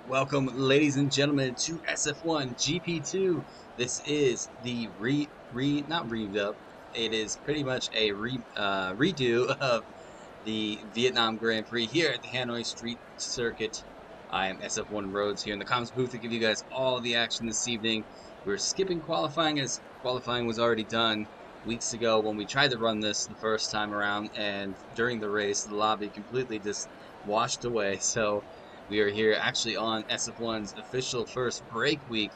Welcome, ladies and gentlemen, to SF1 GP2. This is the not revamp. It is pretty much a redo of the Vietnam Grand Prix here at the Hanoi Street Circuit. I am SF1 Rhodes here in the comms booth to give you guys all the action this evening. We're skipping qualifying as qualifying was already done weeks ago when we tried to run this the first time around, and during the race, the lobby completely just washed away. So we are here actually on SF1's official first break week.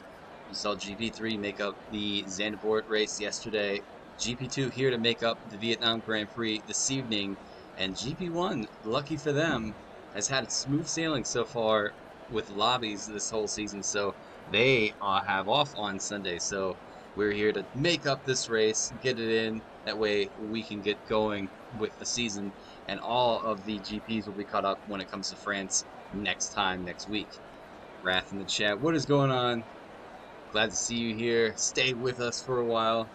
We saw GP3 make up the Zandvoort race yesterday. GP2 here to make up the Vietnam Grand Prix this evening. And GP1, lucky for them, has had smooth sailing so far with lobbies this whole season. So they have off on Sunday. So we're here to make up this race, get it in. That way we can get going with the season. And all of the GPs will be caught up when it comes to France next week. Wrath in the chat. What is going on? Glad to see you here. Stay with us for a while.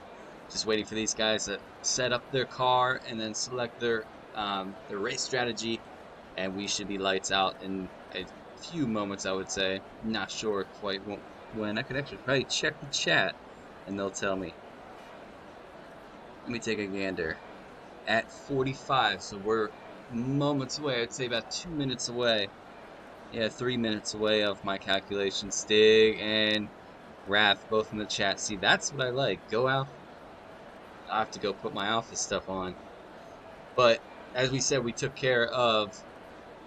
Just waiting for these guys to set up their car and then select their race strategy, and we should be lights out in a few moments, I would say. Not sure quite when. I could actually probably check the chat, and they'll tell me. Let me take a gander. At 45, so we're moments away. I'd say about 2 minutes away. Yeah, 3 minutes away of my calculation. Stig and Wrath both in the chat. See, that's what I like. Go out. I have to go put my office stuff on. But as we said, we took care of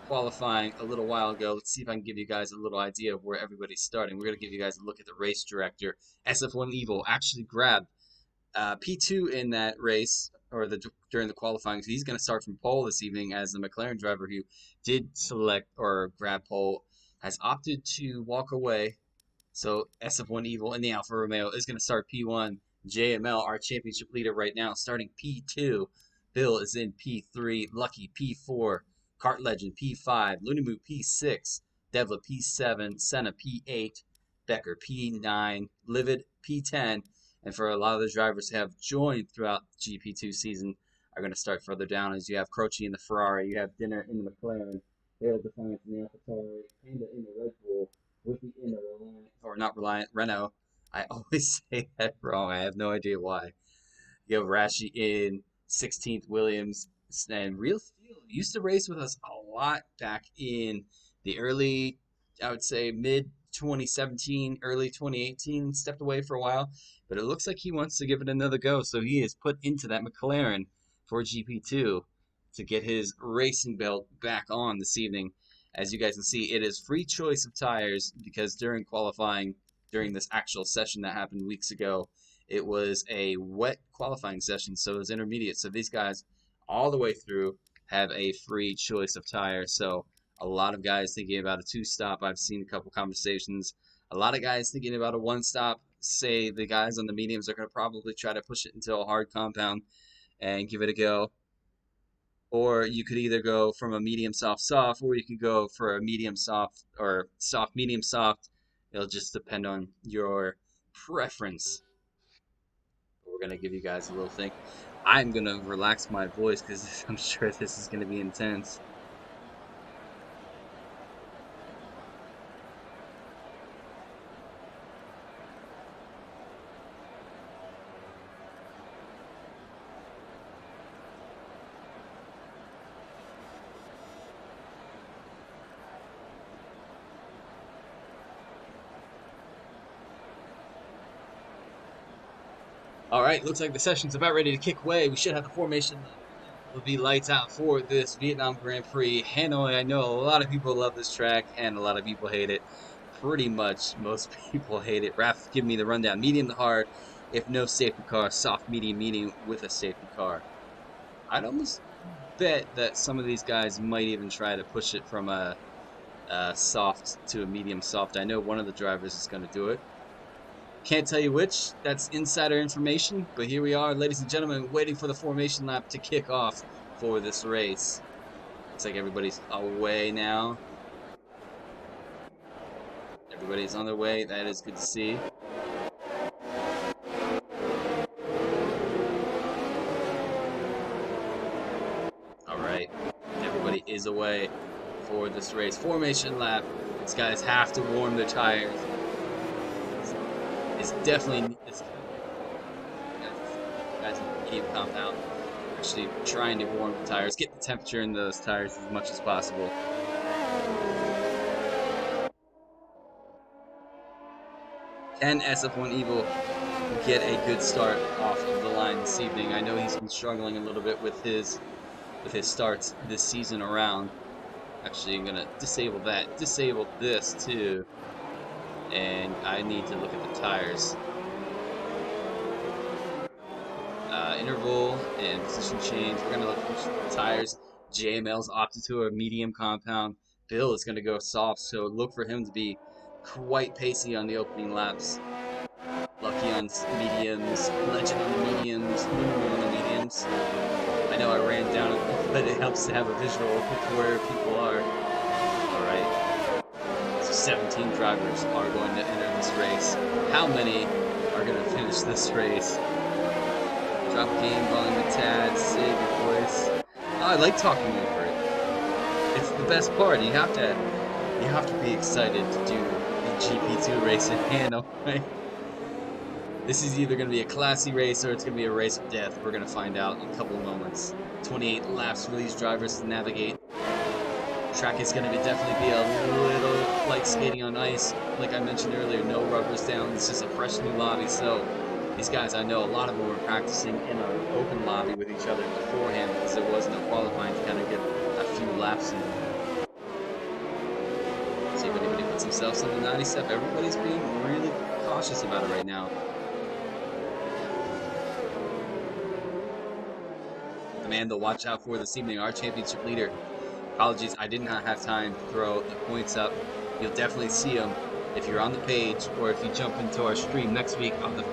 qualifying a little while ago. Let's see if I can give you guys a little idea of where everybody's starting. We're going to give you guys a look at the race director. SF1 Evil actually grabbed P2 in that race, or during the qualifying. So he's going to start from pole this evening, as the McLaren driver who did select or grab pole has opted to walk away. So SF1 Evil in the Alfa Romeo is going to start P1. JML, our championship leader right now, starting P2. Bill is in P3. Lucky P4. Kart Legend P5. Lunimu P6. Devla P7. Senna P8. Becker P9. Livid P10. And for a lot of the drivers who have joined throughout the GP2 season, are going to start further down, as you have Croce in the Ferrari, you have Dinner in the McLaren, Dale Defiance in the AlphaTauri, Panda in the Red Bull, Wiki in the Reliant, or not Reliant, Renault. I always say that wrong. I have no idea why. You have Rashi in 16th Williams, and Real Steel used to race with us a lot back in the early, I would say mid 2017, early 2018. Stepped away for a while, but it looks like he wants to give it another go. So he is put into that McLaren for GP2 to get his racing belt back on this evening. As you guys can see, it is free choice of tires because during qualifying, during this actual session that happened weeks ago, it was a wet qualifying session, so it was intermediate. So these guys, all the way through, have a free choice of tires. So a lot of guys thinking about a two-stop. I've seen a couple conversations. A lot of guys thinking about a one-stop. Say the guys on the mediums are going to probably try to push it into a hard compound and give it a go. Or you could either go from a medium soft soft, or you could go for a medium soft or soft medium soft. It'll just depend on your preference. We're gonna give you guys a little thing. I'm gonna relax my voice because I'm sure this is gonna be intense. All right, looks like the session's about ready to kick away. We should have the formation. Will be lights out for this Vietnam Grand Prix. Hanoi, I know a lot of people love this track and a lot of people hate it. Pretty much most people hate it. Raph, give me the rundown. Medium to hard, if no safety car. Soft, medium, medium with a safety car. I'd almost bet that some of these guys might even try to push it from a soft to a medium soft. I know one of the drivers is going to do it. Can't tell you which. That's insider information. But here we are, ladies and gentlemen, waiting for the formation lap to kick off for this race. Looks like everybody's away now. Everybody's on their way. That is good to see. All right. Everybody is away for this race. Formation lap These guys have to warm their tires. It's definitely guys in the medium compound actually trying to warm the tires, get the temperature in those tires as much as possible. Can SF1 Evil get a good start off of the line this evening? I know he's been struggling a little bit with his starts this season around. Actually, I'm gonna disable that, disable this too, and I need to look at the tires. Interval and position change. We're gonna look at the tires. JML's opted to a medium compound. Bill is gonna go soft, so look for him to be quite pacey on the opening laps. Lucky on mediums, Legend on the mediums, Lunar on the mediums. I know I ran down it, but it helps to have a visual of where people are. Alright. So 17 drivers are going to enter this race. How many are going to finish this race? Drop game volume a tad, save your voice. Oh, I like talking over it. It's the best part. You have to be excited to do the GP2 race in Hanoi. This is either going to be a classy race or it's going to be a race of death. We're going to find out in a couple of moments. 28 laps for these drivers to navigate. Track is going to definitely be a little like skating on ice. Like I mentioned earlier, no rubbers down. It's just a fresh new lobby. So these guys, I know a lot of them were practicing in an open lobby with each other beforehand because there was no qualifying to kind of get a few laps in. See if anybody puts themselves on the 90 step. Everybody's being really cautious about it right now. The man to watch out for this evening, our championship leader. Apologies, I did not have time to throw the points up. You'll definitely see them if you're on the page or if you jump into our stream next week on the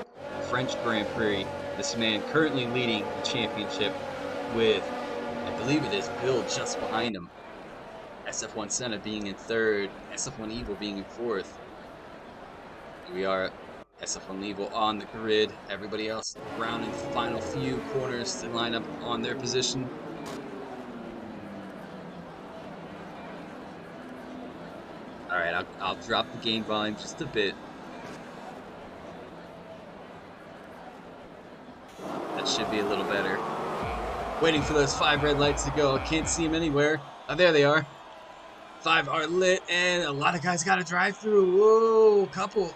French Grand Prix. This man currently leading the championship with, I believe it is Bill just behind him. SF1 Senna being in third, SF1 Evil being in fourth. We are SF1 Evil on the grid. Everybody else rounding the final few corners to line up on their position. Alright, I'll drop the game volume just a bit. That should be a little better. Waiting for those 5 red lights to go. I can't see them anywhere. Oh, there they are. 5 are lit, and a lot of guys got to drive through. Whoa, couple.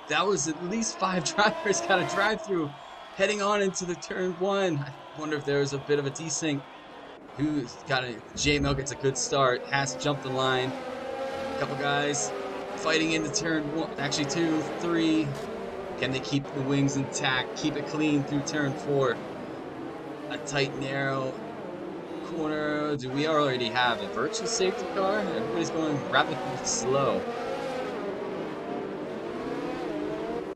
That was at least 5 drivers got to drive through. Heading on into the turn 1. I wonder if there was a bit of a desync. Who's got a JML gets a good start. Has to jump the line. A couple guys fighting into turn 1. Actually 2, 3. Can they keep the wings intact? Keep it clean through turn 4. A tight, narrow corner. Do we already have a virtual safety car? Everybody's going rapidly slow.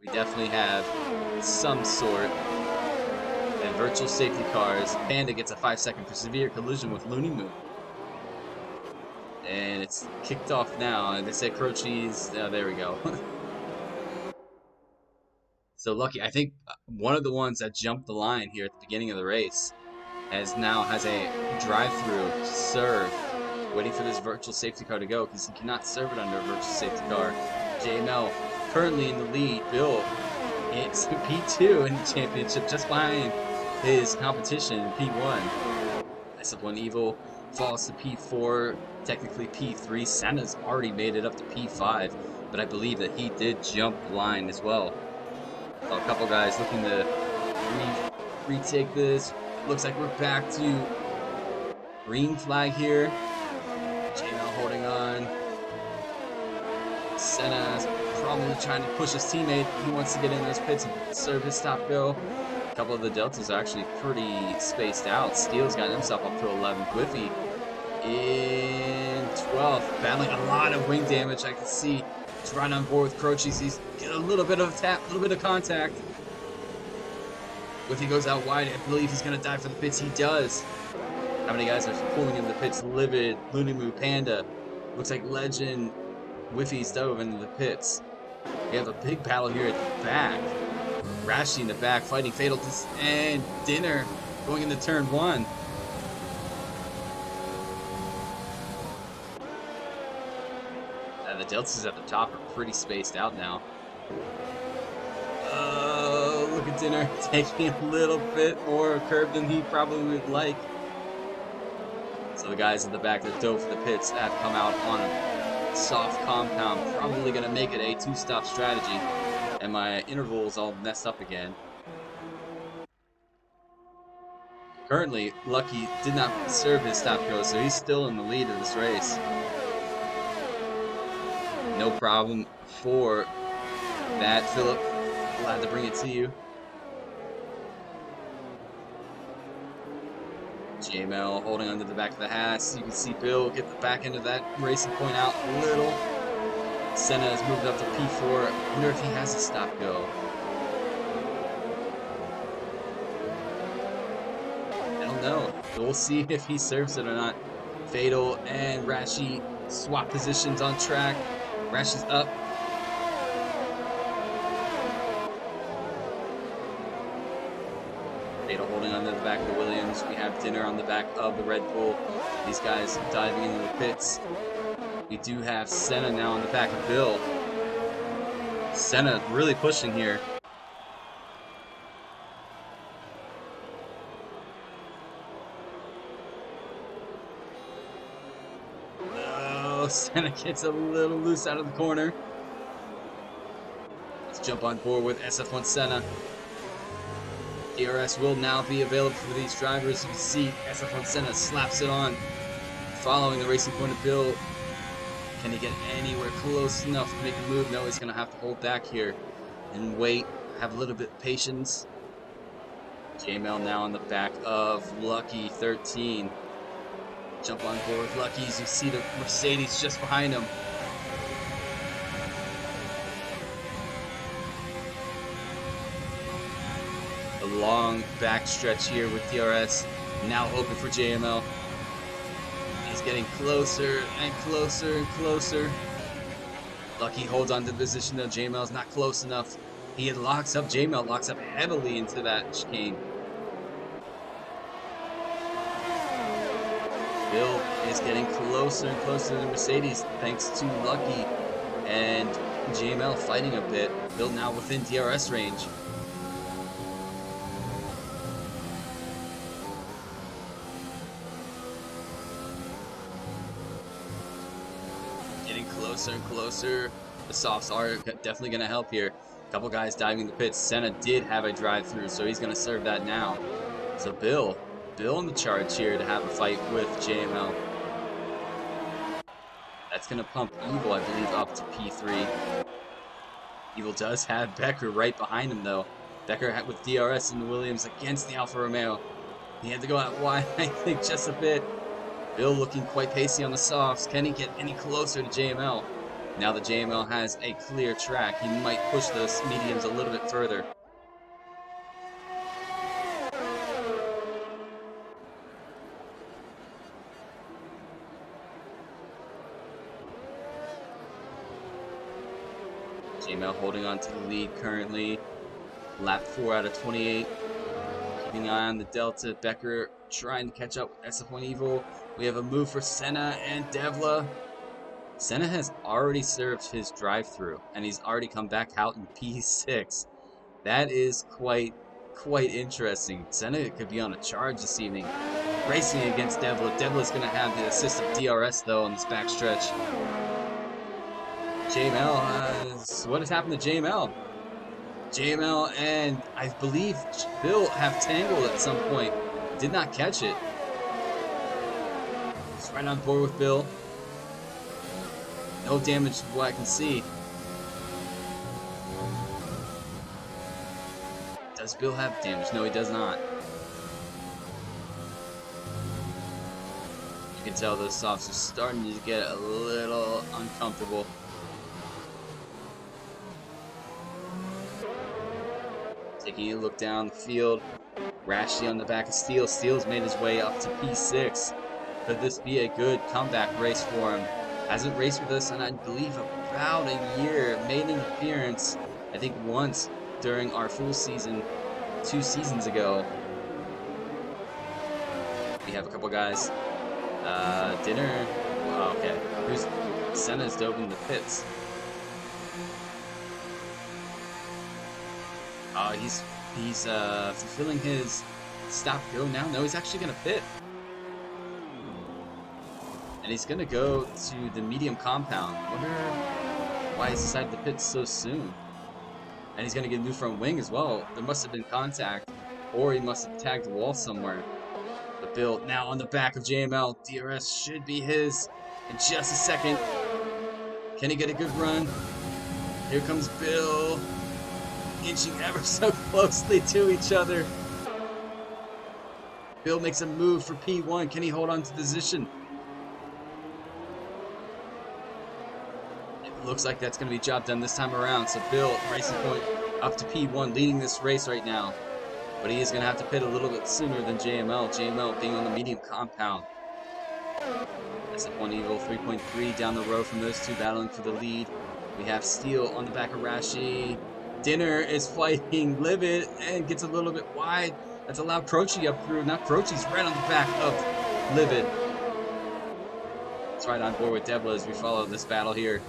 We definitely have some sort of virtual safety cars. Panda gets a 5-second for severe collision with Looney Moon. And it's kicked off now. And they say Croce's. Oh, there we go. So Lucky, I think one of the ones that jumped the line here at the beginning of the race has a drive-through to serve, waiting for this virtual safety car to go because he cannot serve it under a virtual safety car. JML currently in the lead. Bill it's P2 in the championship, just behind his competition P1. SF1 Evil falls to P4, technically P3. Senna's already made it up to P5, but I believe that he did jump the line as well. So a couple guys looking to retake this. Looks like we're back to green flag here. JML holding on. Senna's probably trying to push his teammate. He wants to get in those pits and serve his stop go. A couple of the deltas are actually pretty spaced out. Steele's got himself up to 11th. Whiffy in 12th, battling a lot of wing damage. I can see he's right on board with Croce's. He's getting a little bit of tap, a little bit of contact. Whiffy goes out wide. I believe he's going to die for the pits. He does. How many guys are pulling in the pits? Livid, Looney Moo, Panda. Looks like Legend. Whiffy's dove into the pits. We have a big battle here at the back. Rashi in the back fighting Fatal and Dinner going into turn 1. The deltas at the top are pretty spaced out now. Oh, look at Dinner taking a little bit more curve than he probably would like. So the guys in the back that dove for the pits have come out on a soft compound, probably going to make it a two-stop strategy. And my interval's all messed up again. Currently, Lucky did not serve his stop go, so he's still in the lead of this race. No problem for that, Philip. Glad to bring it to you. JML holding onto the back of the Haas. You can see Bill get the back end of that racing point out a little. Senna has moved up to P4. I wonder if he has a stop go. I don't know. We'll see if he serves it or not. Fatal and Rashi swap positions on track. Rashi's up. Fatal holding onto the back of the Williams. We have Dinner on the back of the Red Bull. These guys diving into the pits. We do have Senna now on the back of Bill. Senna really pushing here. Oh, Senna gets a little loose out of the corner. Let's jump on board with SF1 Senna. DRS will now be available for these drivers. You can see SF1 Senna slaps it on, following the racing point of Bill. Can he get anywhere close enough to make a move? No, he's going to have to hold back here and wait, have a little bit of patience. JML now on the back of Lucky 13. Jump on board with Lucky as you see the Mercedes just behind him. A long back stretch here with DRS, now open for JML. He's getting closer and closer and closer. Lucky holds on to the position though. JML's not close enough. He locks up. JML locks up heavily into that chicane. Bill is getting closer and closer to the Mercedes thanks to Lucky and JML fighting a bit. Bill now within DRS range. Getting closer and closer. The softs are definitely going to help here. A couple guys diving in the pits. Senna did have a drive-through, so he's going to serve that now. So Bill on the charge here to have a fight with JML. That's going to pump Evil, I believe, up to P3. Evil does have Becker right behind him, though. Becker with DRS in the Williams against the Alfa Romeo. He had to go out wide, I think, just a bit. Bill looking quite pacey on the softs. Can he get any closer to JML? Now that JML has a clear track, he might push those mediums a little bit further. JML holding on to the lead currently. Lap 4 out of 28. Keeping an eye on the Delta. Becker trying to catch up with SF1 Evil. We have a move for Senna and Devla. Senna has already served his drive-through, and he's already come back out in P6. That is quite interesting. Senna could be on a charge this evening. Racing against Devla. Devla's going to have the assist of DRS, though, on this backstretch. JML, what has happened to JML? JML and I believe Bill have tangled at some point. Did not catch it. It's right on board with Bill. No damage to what I can see. Does Bill have damage? No, he does not. You can tell those softs are starting to get a little uncomfortable. Taking a look down the field. Rashi on the back of Steele. Steele's made his way up to P6. Could this be a good comeback race for him? Hasn't raced with us in, I believe, about a year. Made an appearance, I think, once during our full season 2 seasons ago. We have a couple guys. Dinner. Oh, okay. Senna's dove in the pits. He's fulfilling his stop go now. No, he's actually gonna pit. And he's gonna go to the medium compound. Wonder why he's decided to pit so soon. And he's gonna get a new front wing as well. There must have been contact, or he must have tagged the wall somewhere. But Bill now on the back of JML. DRS should be his in just a second. Can he get a good run? Here comes Bill, inching ever so closely to each other. Bill makes a move for P1. Can he hold on to position? It looks like that's going to be job done this time around. So Bill, racing point up to P1, leading this race right now. But he is going to have to pit a little bit sooner than JML. JML being on the medium compound. SF1 Evil 3.3 down the road from those two battling for the lead. We have Steele on the back of Rashi. Dinner is fighting Livid and gets a little bit wide. That's allowed Croce up through. Now Croce's right on the back of Livid. It's right on board with Debla as we follow this battle here.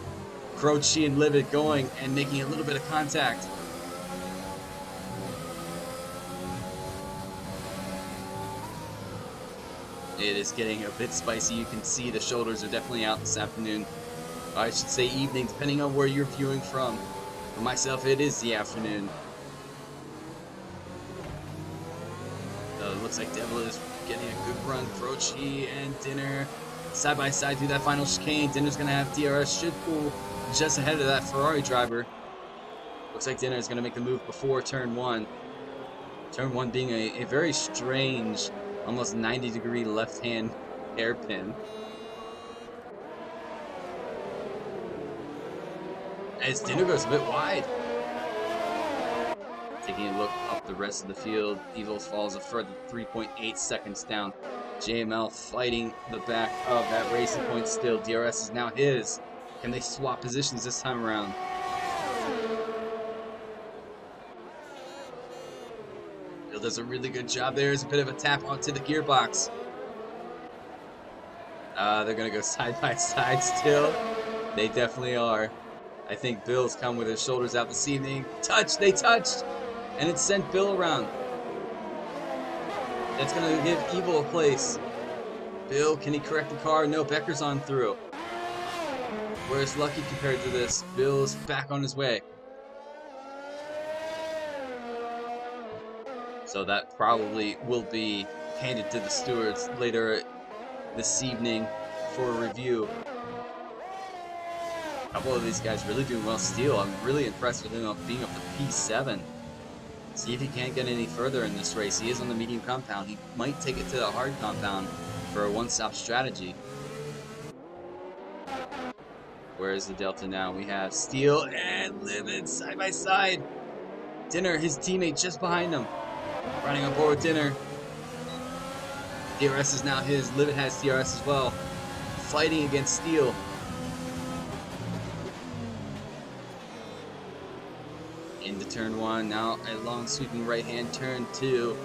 Croce and Livid going and making a little bit of contact. It is getting a bit spicy. You can see the shoulders are definitely out this afternoon. I should say evening, depending on where you're viewing from. For myself, it is the afternoon. It looks like Devil is getting a good run. Croce and Dinner side by side through that final chicane. Dinner's going to have DRS should pull just ahead of that Ferrari driver. Looks like Dinner is going to make the move before turn 1. Turn 1 being a very strange, almost 90-degree left-hand hairpin. As Dinner goes a bit wide. Taking a look up the rest of the field, Evils falls a further 3.8 seconds down. JML fighting the back of that racing point still. DRS is now his. Can they swap positions this time around? Bill does a really good job there. There's a bit of a tap onto the gearbox. They're going to go side by side still. They definitely are. I think Bill's come with his shoulders out this evening. They touched! And it sent Bill around. That's going to give Evil a place. Bill, can he correct the car? No, Becker's on through. Where's Lucky compared to this? Bill's back on his way. So that probably will be handed to the stewards later this evening for a review. A couple of these guys really doing well. Steele, I'm really impressed with him being up to P7. See if he can't get any further in this race. He is on the medium compound. He might take it to the hard compound for a one-stop strategy. Where is the Delta now? We have Steele and Livid side by side. Dinner, his teammate, just behind him. Running on board with Dinner. DRS is now his. Livid has DRS as well. Fighting against Steele. Into turn 1, now a long sweeping right hand turn 2.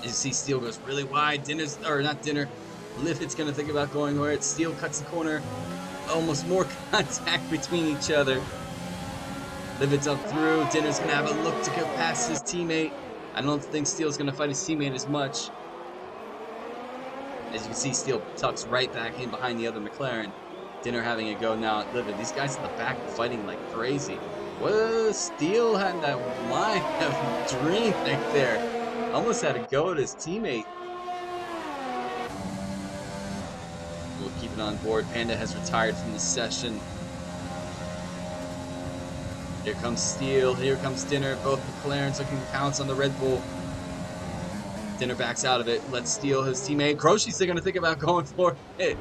You see Steele goes really wide. Livid's gonna think about going where it. Steele cuts the corner. Almost more contact between each other. Livid's up through. Dinner's gonna have a look to go past his teammate. I don't think Steele's gonna fight his teammate as much. As you can see, Steele tucks right back in behind the other McLaren. Dinner having a go now at Livid. These guys in the back are fighting like crazy. What? Steele had that line of dream right there. Almost had a go at his teammate. We'll keep it on board. Panda has retired from the session. Here comes Steele. Here comes Dinner. Both McLarens looking to pounce on the Red Bull. Dinner backs out of it. Let's Steele his teammate. Croce's still going to think about going for it.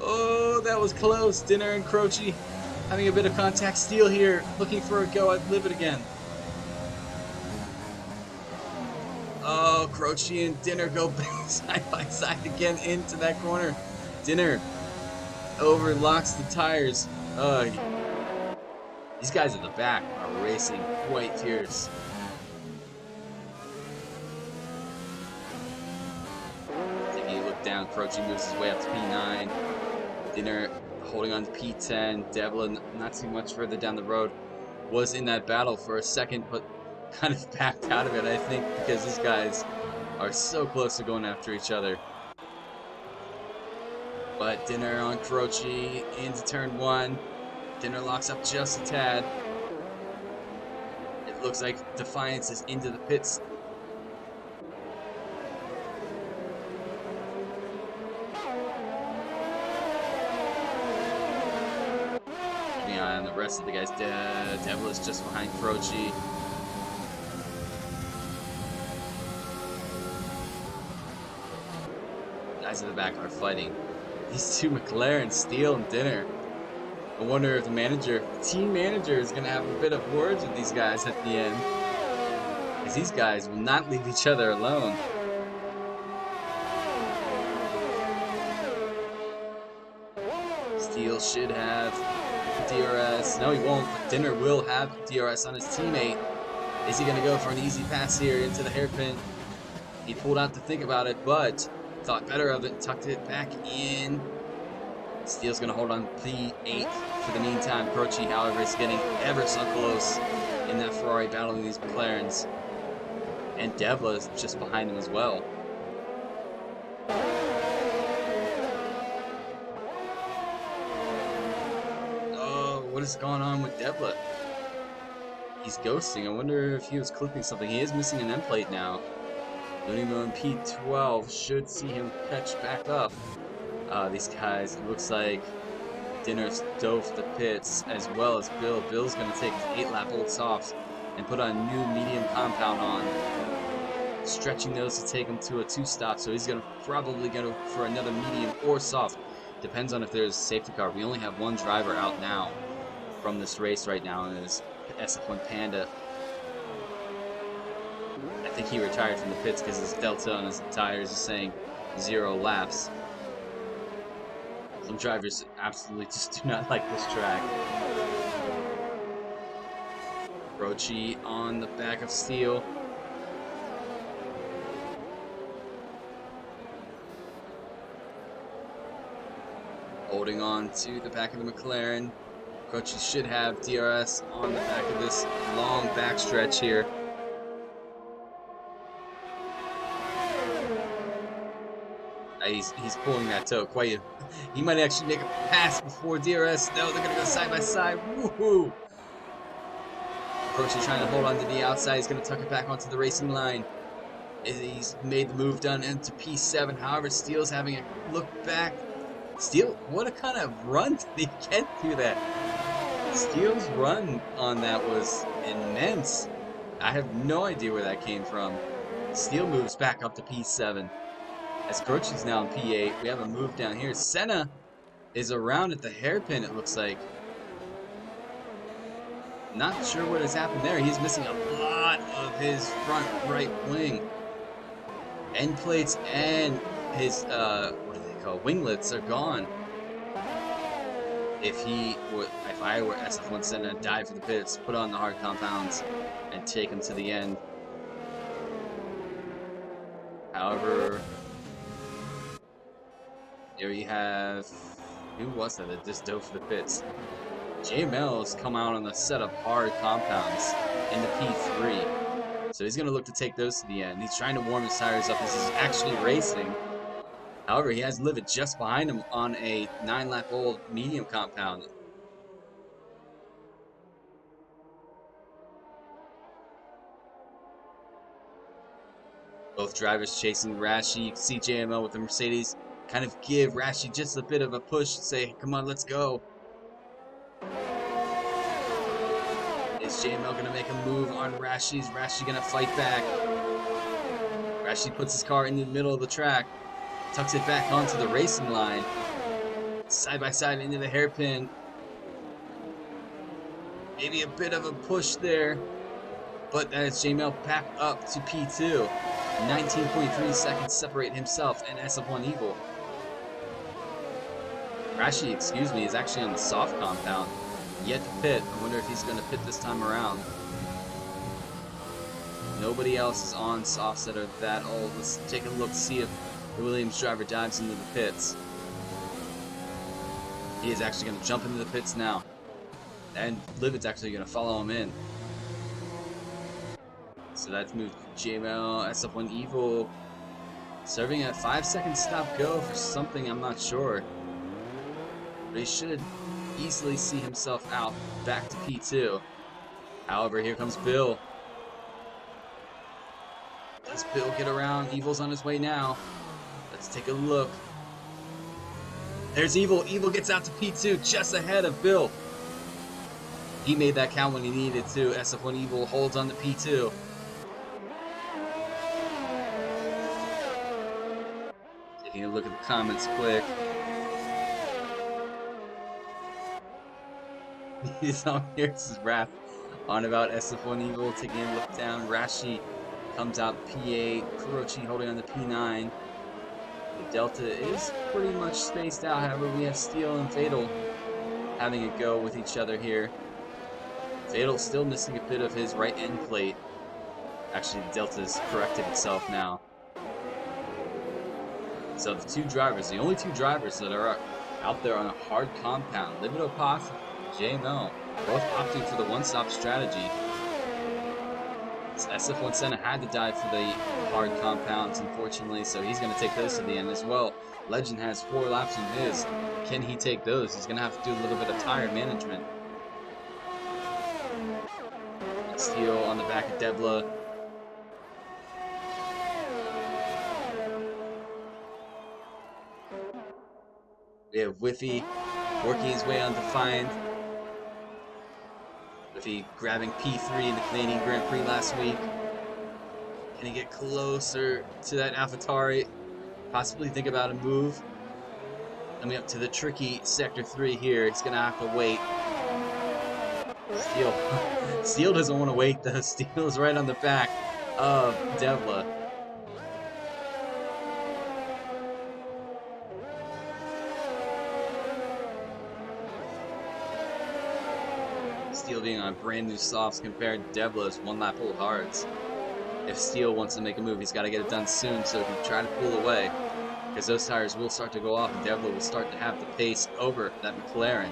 Oh, that was close. Dinner and Croce having a bit of contact. Steele here looking for a go at Livid again. Oh, Croce and Dinner go side by side again into that corner. Dinner overlocks the tires. These guys at the back are racing quite fierce. Taking a look down, Croce moves his way up to P9. Dinner holding on to P10. Devlin not too much further down the road. Was in that battle for a second, but kind of backed out of it, I think, because these guys are so close to going after each other. But Dinner on Croce into turn 1. Dinner locks up just a tad. It looks like Defiance is into the pits. Keeping an eye on the rest of the guys. Devil is just behind Croce. Guys in the back are fighting. These two McLaren, Steele and Dinner. I wonder if the team manager is going to have a bit of words with these guys at the end. Because these guys will not leave each other alone. Steele should have DRS. No, he won't, but Dinner will have DRS on his teammate. Is he going to go for an easy pass here into the hairpin? He pulled out to think about it, but thought better of it, tucked it back in. Steele's going to hold on P8 for the meantime. Croce, however, is getting ever so close in that Ferrari battling these McLarens. And Devla is just behind him as well. Oh, what is going on with Devla? He's ghosting. I wonder if he was clipping something. He is missing an end plate now. Lunimo in P12 should see him catch back up. These guys, it looks like Dinner's dove the pits as well as Bill. Bill's going to take his 8-lap old softs and put a new medium compound on. Stretching those to take him to a 2-stop, so he's going to probably go for another medium or soft. Depends on if there's a safety car. We only have one driver out now from this race right now, and it's SF1 Panda. I think he retired from the pits because his delta on his tires is saying 0 laps. Some drivers absolutely just do not like this track. Croce on the back of Steele. Holding on to the back of the McLaren. Croce should have DRS on the back of this long backstretch here. He's pulling that toe quite. He might actually make a pass before DRS. No, they're gonna go side by side. Woohoo! Croce trying to hold on to the outside. He's gonna tuck it back onto the racing line. He's made the move down into P7. However, Steele's having a look back. Steele, what a kind of run did he get through that? Steele's run on that was immense. I have no idea where that came from. Steele moves back up to P7. As Croce's now in P8, we have a move down here. Senna is around at the hairpin, it looks like. Not sure what has happened there. He's missing a lot of his front right wing. End plates and his, what do they call, winglets are gone. If I were SF1 Senna, dive for the pits, put on the hard compounds, and take him to the end. However, here you have, who was that just dove for the pits? JML's come out on a set of hard compounds in the P3. So he's going to look to take those to the end. He's trying to warm his tires up as he's actually racing. However, he has Livid just behind him on a 9-lap old medium compound. Both drivers chasing Rashi. You can see JML with the Mercedes kind of give Rashi just a bit of a push, say, come on, let's go. Is JML going to make a move on Rashi? Is Rashi going to fight back? Rashi puts his car in the middle of the track, tucks it back onto the racing line, side by side into the hairpin. Maybe a bit of a push there, but that is JML back up to P2. 19.3 seconds separate himself and SF1 Evil. Rashi, excuse me, is actually on the soft compound. Yet to pit. I wonder if he's going to pit this time around. Nobody else is on softs that are that old. Let's take a look to see if the Williams driver dives into the pits. He is actually going to jump into the pits now. And Livid's actually going to follow him in. So that's moved JML, SF1 Evil. Serving a 5-second stop go for something I'm not sure. But he should easily see himself out back to P2. However, here comes Bill. Does Bill get around? Evil's on his way now. Let's take a look. There's Evil. Evil gets out to P2 just ahead of Bill. He made that count when he needed to. SF1 Evil holds on to P2. Taking a look at the comments quick. Here's Wrath on about SF1 Evil taking a look down. Rashi comes out P8. Kurochi holding on to P9. The Delta is pretty much spaced out. However, we have Steel and Fatal having a go with each other here. Fatal still missing a bit of his right end plate. Actually, the Delta's corrected itself now. So the two drivers, the only two drivers that are out there on a hard compound, Livido Poth, JML, both opting for the one-stop strategy. SF1 Senna had to dive for the hard compounds, unfortunately, so he's going to take those to the end as well. Legend has 4 laps in his. Can he take those? He's going to have to do a little bit of tire management. Steel on the back of Devla. We have Whiffy working his way undefined. Whiffy grabbing P3 in the Canadian Grand Prix last week. Can he get closer to that AlphaTauri? Possibly think about a move. Coming up to the tricky Sector 3 here. He's going to have to wait. Steel doesn't want to wait though. Steel is right on the back of Devla. Steel being on brand new softs compared to Devla's 1 lap old hards. If Steel wants to make a move, he's got to get it done soon so he can try to pull away. Because those tires will start to go off and Devla will start to have the pace over that McLaren.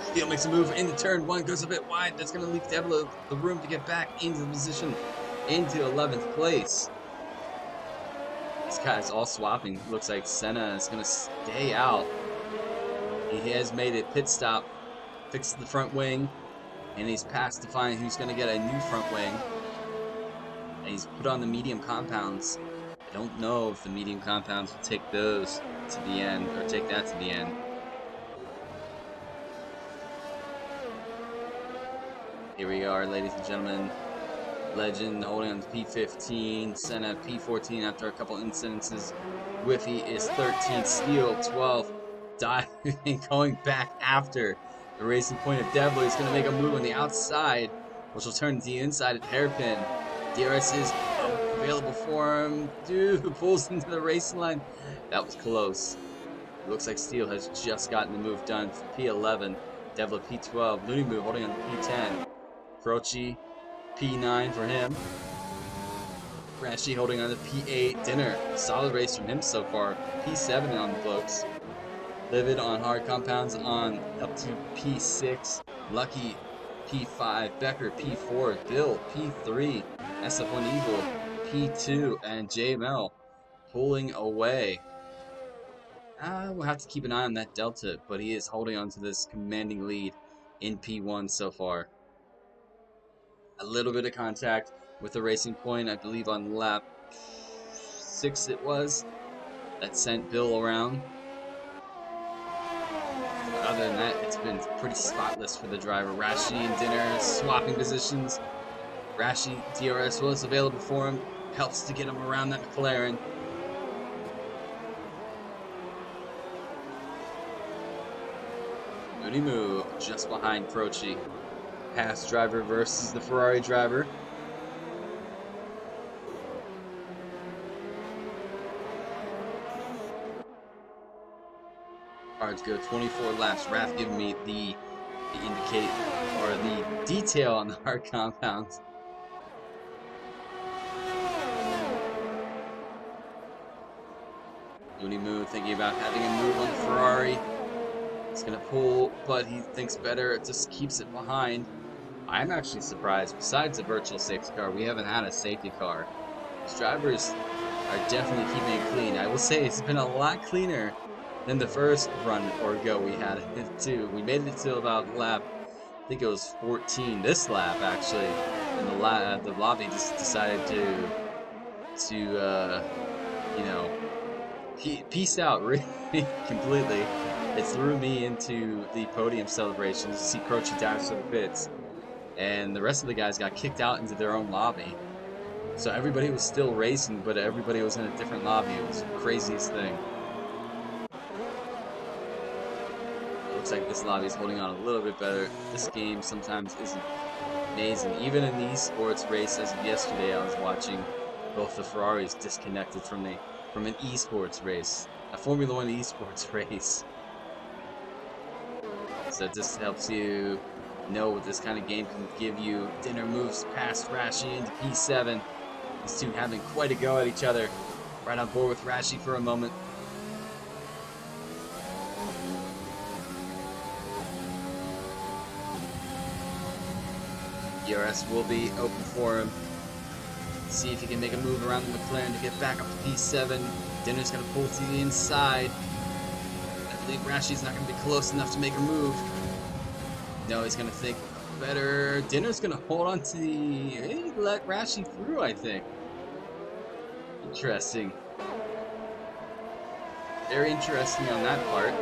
Steel makes a move into turn 1, goes a bit wide. That's going to leave Devla the room to get back into the position, into 11th place. These guys all swapping. Looks like Senna is going to stay out. He has made a pit stop, fixed the front wing, and he's passed to find who's going to get a new front wing. And he's put on the medium compounds. I don't know if the medium compounds will take those to the end, or take that to the end. Here we are, ladies and gentlemen. Legend holding on to P15, Senna P14 after a couple incidences. Whiffy is 13th, Steel 12th. Diving, going back after the racing point of Devla. He's going to make a move on the outside, which will turn to the inside of hairpin. DRS is available for him. Dude, pulls into the racing line. That was close. It looks like Steel has just gotten the move done for P11. Devla P12. Looney move holding on to P10. Croce P9 for him. Rashi holding on to P8. Dinner. Solid race from him so far. P7 on the books. Livid on hard compounds on up to P6. Lucky P5. Becker P4. Bill P3. SF1 Evil P2. And JML pulling away. We'll have to keep an eye on that Delta, but he is holding on to this commanding lead in P1 so far. A little bit of contact with the racing point, I believe on lap 6 it was, that sent Bill around. Other than that, it's been pretty spotless for the driver. Rashi and Dinner swapping positions. Rashi, DRS was available for him. Helps to get him around that McLaren. Unimu just behind Croce. Haas driver versus the Ferrari driver. Cards go 24 laps. Raph giving me the indicate or the detail on the hard compounds. Looney Moo thinking about having a move on the Ferrari. He's gonna pull, but he thinks better. It just keeps it behind. I'm actually surprised. Besides the virtual safety car, we haven't had a safety car. These drivers are definitely keeping it clean. I will say it's been a lot cleaner than the first run or go we had it too. We made it to about lap, I think it was 14 this lap actually, and the lobby just decided to you know peace out really completely. It threw me into the podium celebrations to see Croce dash to the pits, and the rest of the guys got kicked out into their own lobby. So everybody was still racing, but everybody was in a different lobby. It was the craziest thing. It looks like this lobby is holding on a little bit better. This game sometimes isn't amazing. Even in the esports race as of yesterday, I was watching both the Ferraris disconnected from an esports race, a Formula One esports race. So it just helps you know what this kind of game can give you. Dinner moves past Rashi into P7. These two having quite a go at each other. Right on board with Rashi for a moment. DRS will be open for him. See if he can make a move around the McLaren to get back up to P7. Dinner's going to pull to the inside. I think Rashi's not going to be close enough to make a move. No, he's going to think better. Dinner's going to hold on to the... Hey, let Rashi through, I think. Interesting. Very interesting on that part.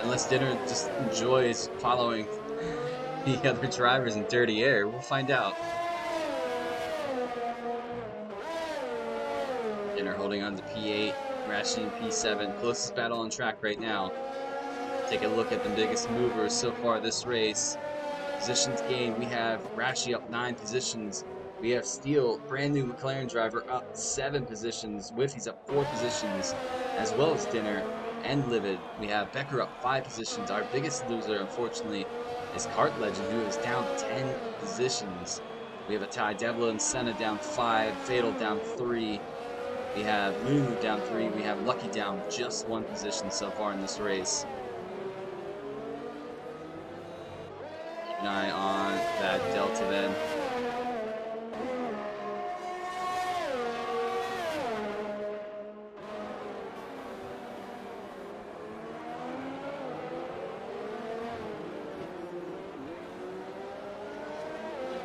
Unless Dinner just enjoys following the other drivers in dirty air. We'll find out. Dinner holding on to P8. Rashi in P7. Closest battle on track right now. Take a look at the biggest movers so far this race. Positions gained. We have Rashi up 9 positions. We have Steele, brand new McLaren driver, up 7 positions. Whiffy's up 4 positions, as well as Dinner and Livid. We have Becker up 5 positions. Our biggest loser, unfortunately, is Kart Legend, who is down 10 positions. We have a tie. Devla and Senna down 5. Fatal down 3. We have Lulu down 3. We have Lucky down just 1 position so far in this race. Keep an eye on that Delta then.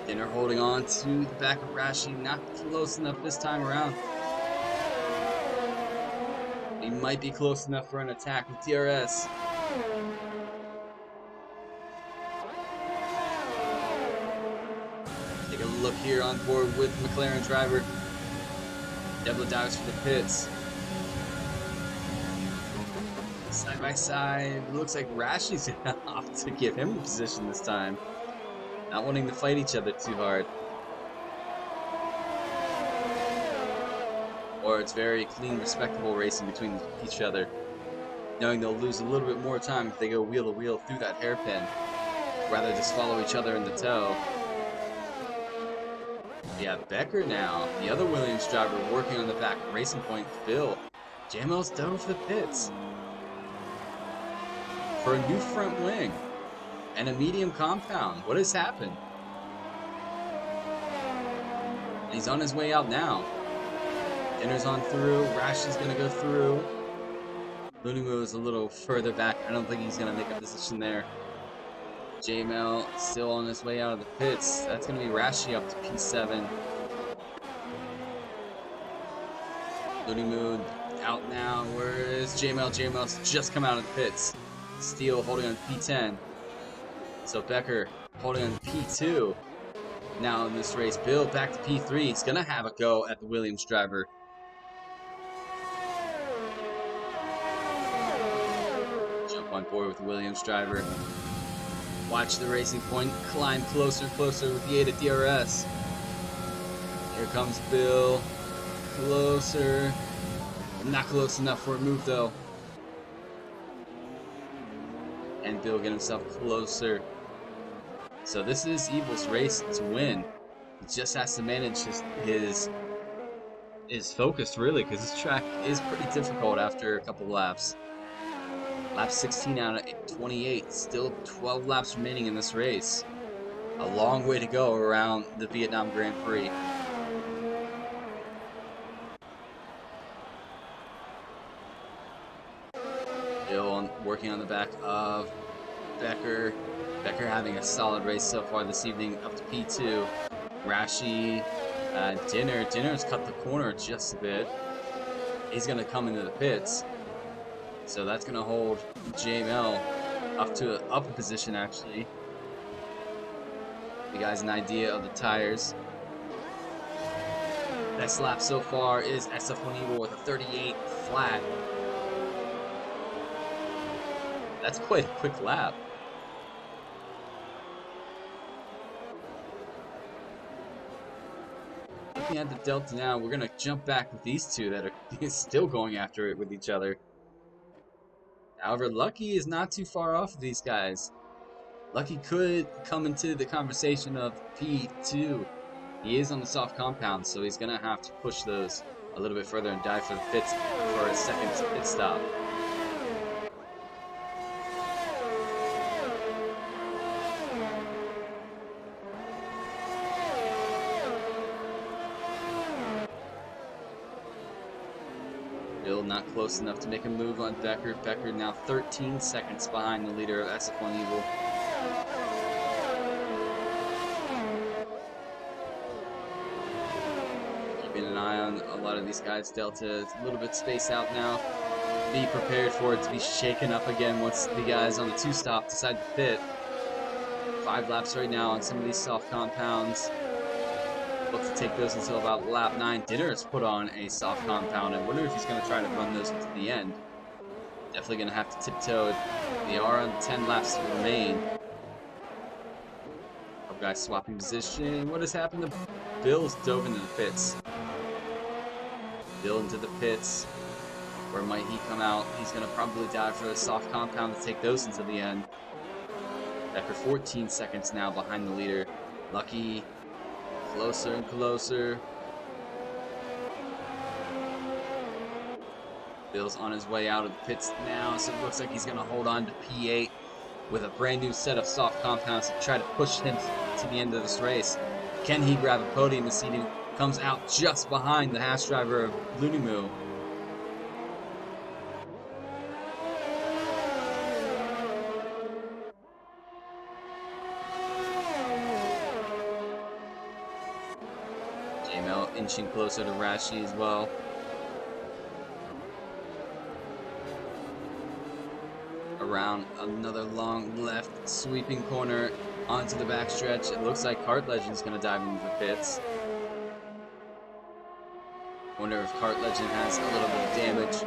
Dinner holding on to the back of Rashi, not close enough this time around. He might be close enough for an attack with DRS. Take a look here on board with McLaren driver. Devla dives for the pits. Side by side, looks like Rashi's off to give him the position this time. Not wanting to fight each other too hard. Or it's very clean, respectable racing between each other. Knowing they'll lose a little bit more time if they go wheel to wheel through that hairpin. Rather just follow each other in the tow. We have Becker now, the other Williams driver, working on the back. Racing Point, Phil. JML's done for the pits. For a new front wing. And a medium compound. What has happened? And he's on his way out now. Dinner's on through. Rash is going to go through. Looney Moo is a little further back. I don't think he's going to make a position there. JML still on his way out of the pits. That's going to be Rashi up to P7. Looney Moo out now. Where is JML? JML's just come out of the pits. Steele holding on P10. So Becker holding on P2. Now in this race, Bill back to P3. He's going to have a go at the Williams driver. Jump on board with the Williams driver. Watch the Racing Point climb closer and closer with the aid of DRS. Here comes Bill. Closer. Not close enough for a move though. And Bill get himself closer. So this is Evil's race to win. He just has to manage his is focused really, because this track is pretty difficult after a couple laps. Lap 16 out of 28, still 12 laps remaining in this race. A long way to go around the Vietnam Grand Prix. Bill working on the back of Becker. Becker having a solid race so far this evening, up to P2. Rashi, Dinner's cut the corner just a bit. He's going to come into the pits. So that's going to hold JML up to an upper position, actually. You guys an idea of the tires. Best lap so far is SF1 Eagle with a 38 flat. That's quite a quick lap. Looking at the Delta now, we're going to jump back with these two that are still going after it with each other. However, Lucky is not too far off of these guys. Lucky could come into the conversation of P2. He is on the soft compound, so he's going to have to push those a little bit further and dive for the pits for a second pit stop. Bill not close enough to make a move on Becker. Becker now 13 seconds behind the leader of SF1 Eagle. Keeping an eye on a lot of these guys. Delta is a little bit spaced out now. Be prepared for it to be shaken up again once the guys on the two-stop decide to pit. 5 laps right now on some of these soft compounds. Look to take those until about lap 9. Dinner has put on a soft compound. I wonder if he's going to try to run those into the end. Definitely going to have to tiptoe. They are on 10 laps to remain. Couple guys swapping position. What has happened to Bill's dove into the pits? Bill into the pits. Where might he come out? He's going to probably dive for a soft compound to take those into the end. Becker 14 seconds now behind the leader. Lucky closer and closer. Bill's on his way out of the pits now, so it looks like he's going to hold on to P8 with a brand new set of soft compounds to try to push him to the end of this race. Can he grab a podium this evening? Comes out just behind the hash driver of Lunimu. Inching closer to Rashi as well. Around another long left sweeping corner onto the backstretch. It looks like Kart Legend's going to dive into the pits. Wonder if Kart Legend has a little bit of damage.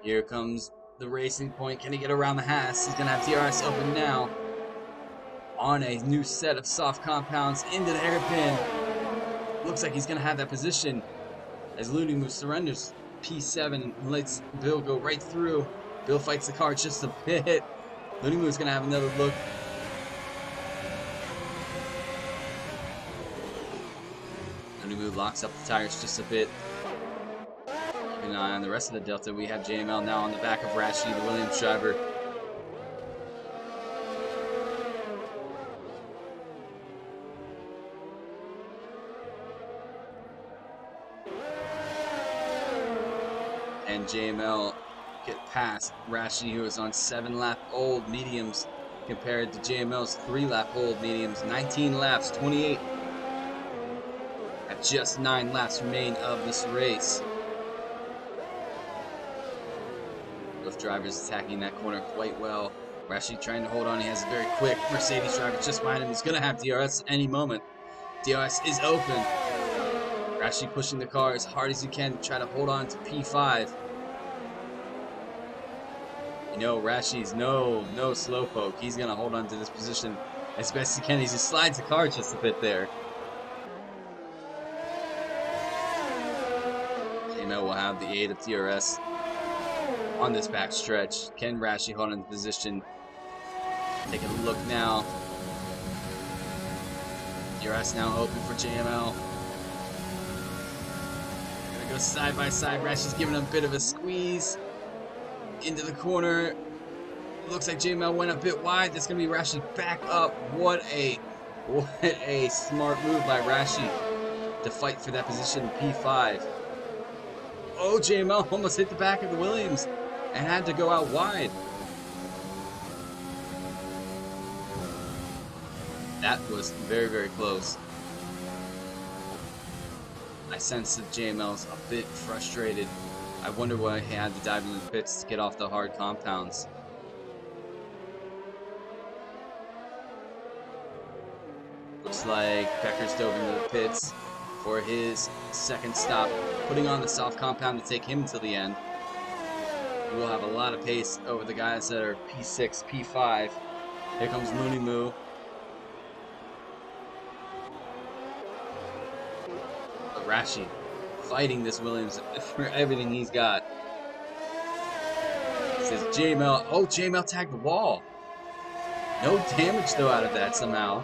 Here comes the racing point. Can he get around the Haas? He's going to have DRS open now. On a new set of soft compounds into the hairpin. Looks like he's going to have that position as Lunimu surrenders P7 and lets Bill go right through. Bill fights the car just a bit. Lunimu's going to have another look. Lunimu locks up the tires just a bit. Keep an eye on the rest of the Delta. We have JML now on the back of Rashi, the Williams driver. And JML get past Rashi, who is on 7-lap-old mediums compared to JML's 3-lap-old mediums. 19 laps, 28. At just 9 laps remain of this race. Both drivers attacking that corner quite well. Rashi trying to hold on. He has a very quick Mercedes driver just behind him. He's going to have DRS any moment. DRS is open. Rashi pushing the car as hard as he can to try to hold on to P5. You know, Rashi's no slowpoke. He's going to hold on to this position as best he can. He just slides the car just a bit there. JML will have the 8 of DRS on this back stretch. Can Rashi hold on to position? Taking a look now. DRS now open for JML. go side by side. Rashi's giving him a bit of a squeeze into the corner. Looks like JML went a bit wide. That's gonna be Rashi back up. What a smart move by Rashi to fight for that position in P5. Oh, JML almost hit the back of the Williams and had to go out wide. That was very, very close. I sense that JML's a bit frustrated. I wonder why he had to dive into the pits to get off the hard compounds. Looks like Becker's dove into the pits for his second stop, putting on the soft compound to take him until the end. He will have a lot of pace over the guys that are P6, P5. Here comes Looney Moo. But Rashi fighting this Williams for everything he's got. Says JML. Oh, JML tagged the wall. No damage though out of that somehow.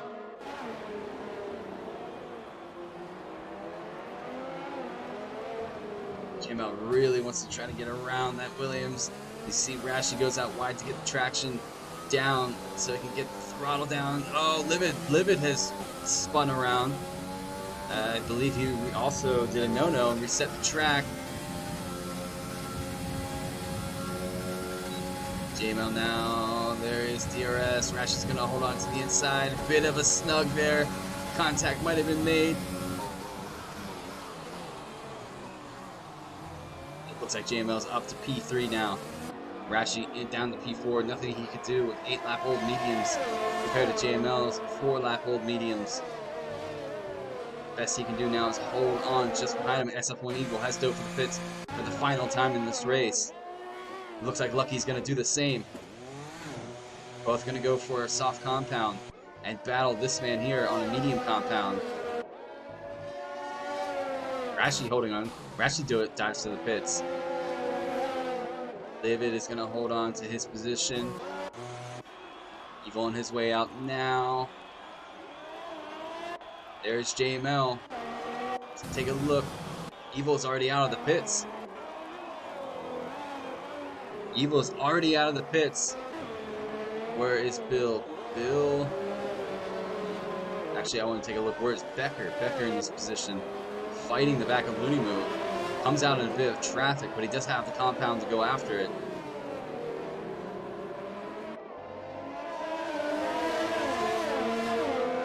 JML really wants to try to get around that Williams. You see Rashi goes out wide to get the traction down so he can get the throttle down. Oh, Livid has spun around. I believe he also did a no-no and reset the track. JML now, there is DRS. Rashi's gonna hold on to the inside. A bit of a snug there. Contact might have been made. It looks like JML's up to P3 now. Rashi down to P4. Nothing he could do with 8-lap-old mediums compared to JML's 4-lap-old mediums. Best he can do now is hold on just behind him. SF1 Eagle has dove for the pits for the final time in this race. It looks like Lucky's going to do the same. Both going to go for a soft compound and battle this man here on a medium compound. Rashi holding on. Rashi dives to the pits. David is going to hold on to his position. Evil on his way out now. There's JML. Let's take a look. Evil's already out of the pits. Evil's already out of the pits. Where is Bill? Bill. Actually, I want to take a look. Where's Becker? Becker in this position, fighting the back of Looney Moo. Comes out in a bit of traffic, but he does have the compound to go after it.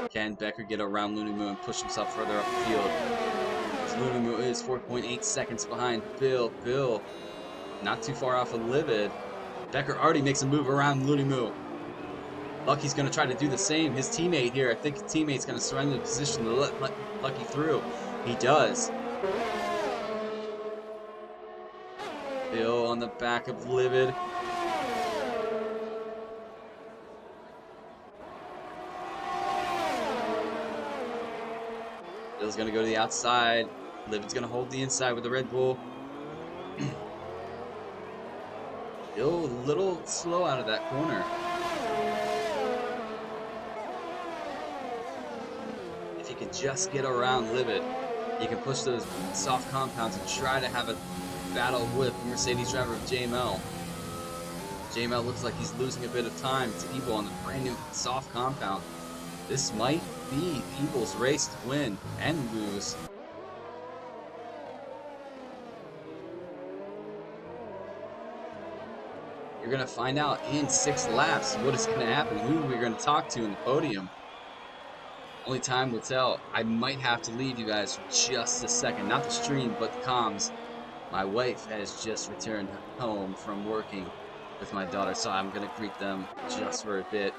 Can Becker get around Looney Moo and push himself further up the field? As Looney Moo is 4.8 seconds behind Bill. Bill not too far off of Livid. Becker already makes a move around Looney Moo. Lucky's going to try to do the same. His teammate here, I think his teammate's going to surrender the position to let Lucky through. He does. Bill on the back of Livid. Bill's going to go to the outside. Livid's going to hold the inside with the Red Bull. Bill a little slow out of that corner. If he could just get around Livid, he can push those soft compounds and try to have a battle with Mercedes driver of JML. JML looks like he's losing a bit of time to Evil on the brand new soft compound. This might be Evil's race to win and lose. You're going to find out in 6 laps what is going to happen, who we're going to talk to in the podium. Only time will tell. I might have to leave you guys for just a second. Not the stream, but the comms. My wife has just returned home from working with my daughter, so I'm going to greet them just for a bit.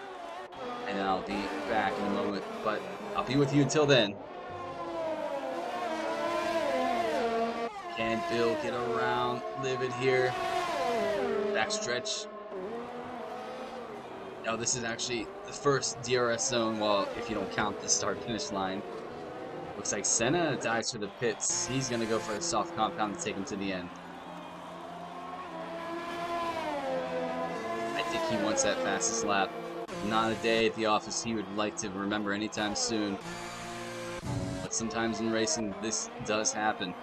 And I'll be back in a moment, but I'll be with you until then. Can Bill get around Livid here? Backstretch. No, this is actually the first DRS zone, well, if you don't count the start-finish line. Looks like Senna dives for the pits. He's going to go for a soft compound to take him to the end. I think he wants that fastest lap. Not a day at the office he would like to remember anytime soon. But sometimes in racing, this does happen.